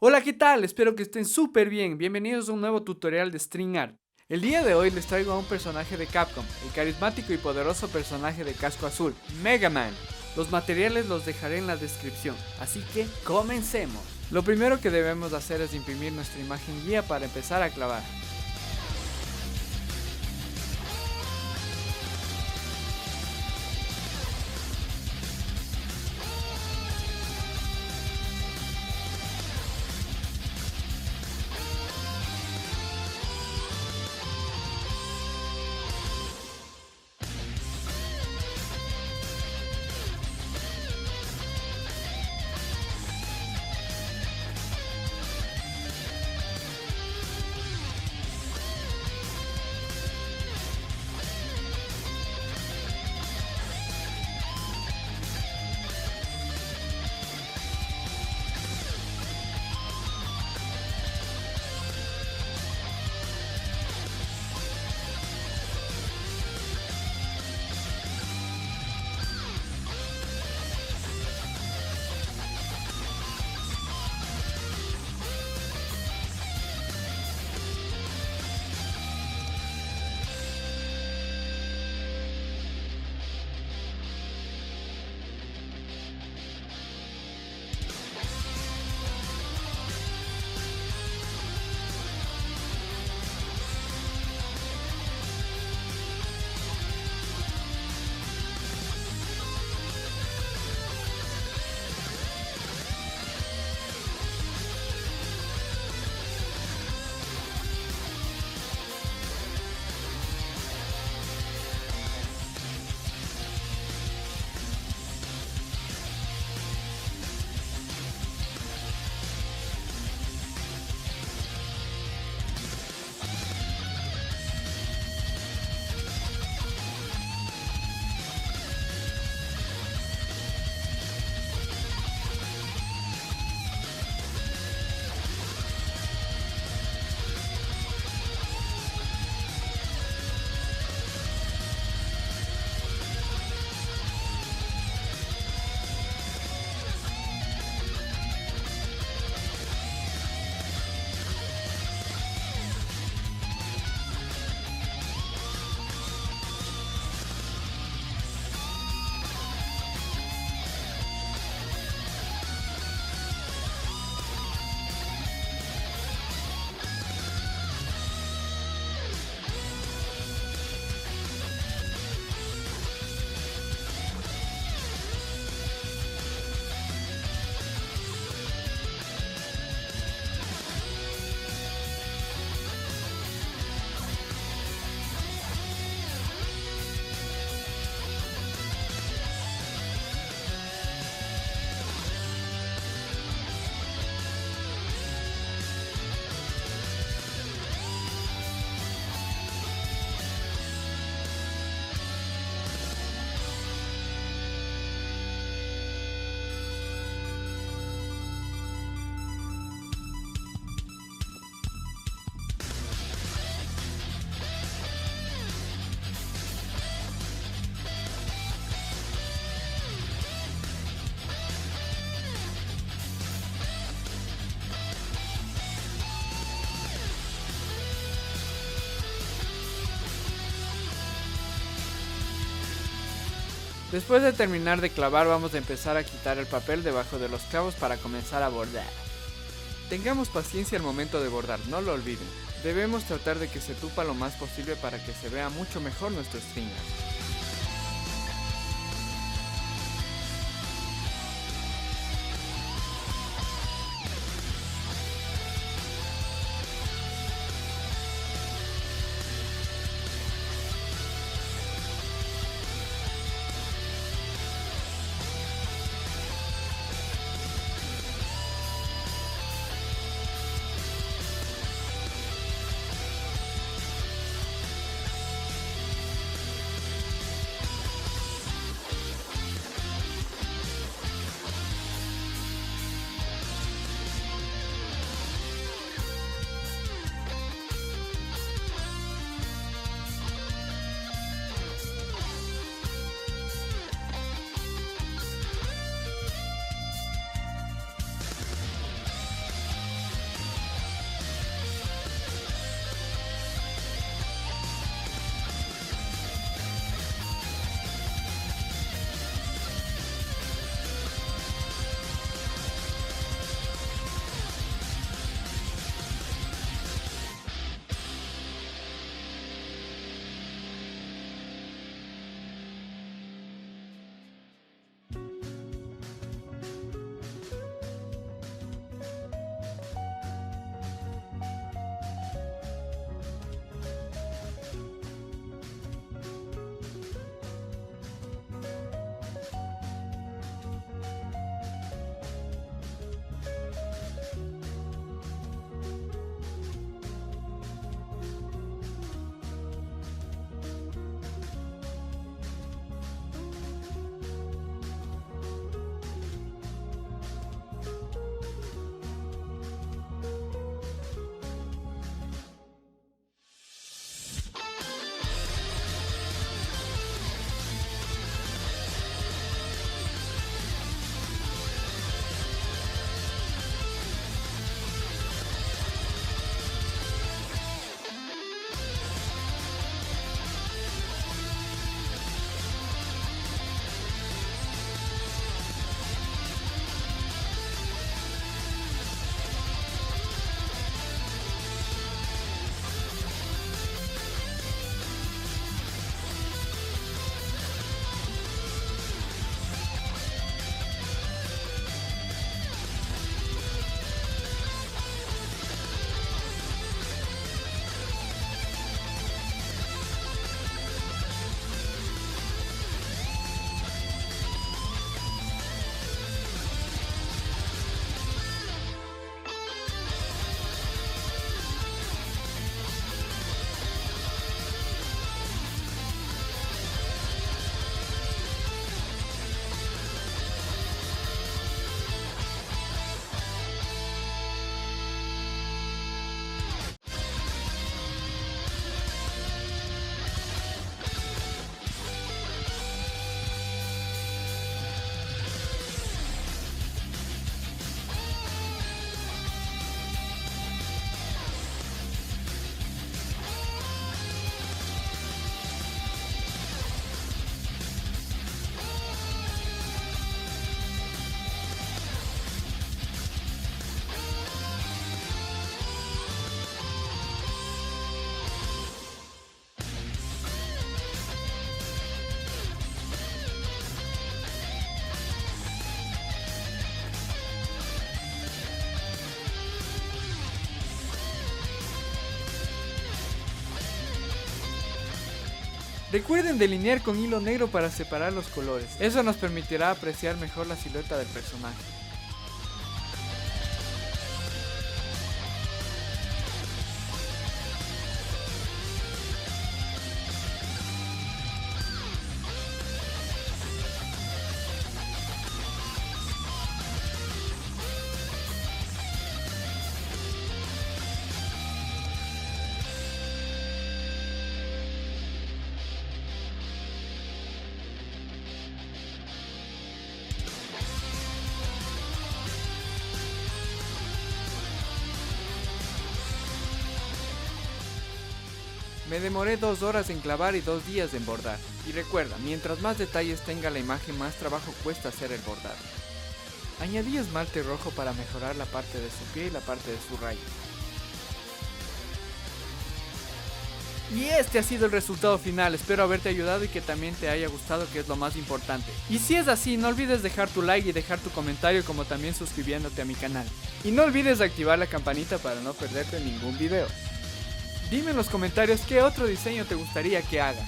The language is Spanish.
Hola, ¿qué tal? Espero que estén súper bien. Bienvenidos a un nuevo tutorial de StringArt. El día de hoy les traigo a un personaje de Capcom, el carismático y poderoso personaje de casco azul, Mega Man. Los materiales los dejaré en la descripción, así que comencemos. Lo primero que debemos hacer es imprimir nuestra imagen guía para empezar a clavar. Después de terminar de clavar, vamos a empezar a quitar el papel debajo de los clavos para comenzar a bordar. Tengamos paciencia al momento de bordar, no lo olviden. Debemos tratar de que se tupa lo más posible para que se vea mucho mejor nuestro string art. Recuerden delinear con hilo negro para separar los colores, eso nos permitirá apreciar mejor la silueta del personaje. Me demoré 2 horas en clavar y 2 días en bordar. Y recuerda, mientras más detalles tenga la imagen, más trabajo cuesta hacer el bordado. Añadí esmalte rojo para mejorar la parte de su pie y la parte de su rayo. Y este ha sido el resultado final, espero haberte ayudado y que también te haya gustado, que es lo más importante. Y si es así, no olvides dejar tu like y dejar tu comentario, como también suscribiéndote a mi canal. Y no olvides activar la campanita para no perderte ningún video. Dime en los comentarios qué otro diseño te gustaría que haga.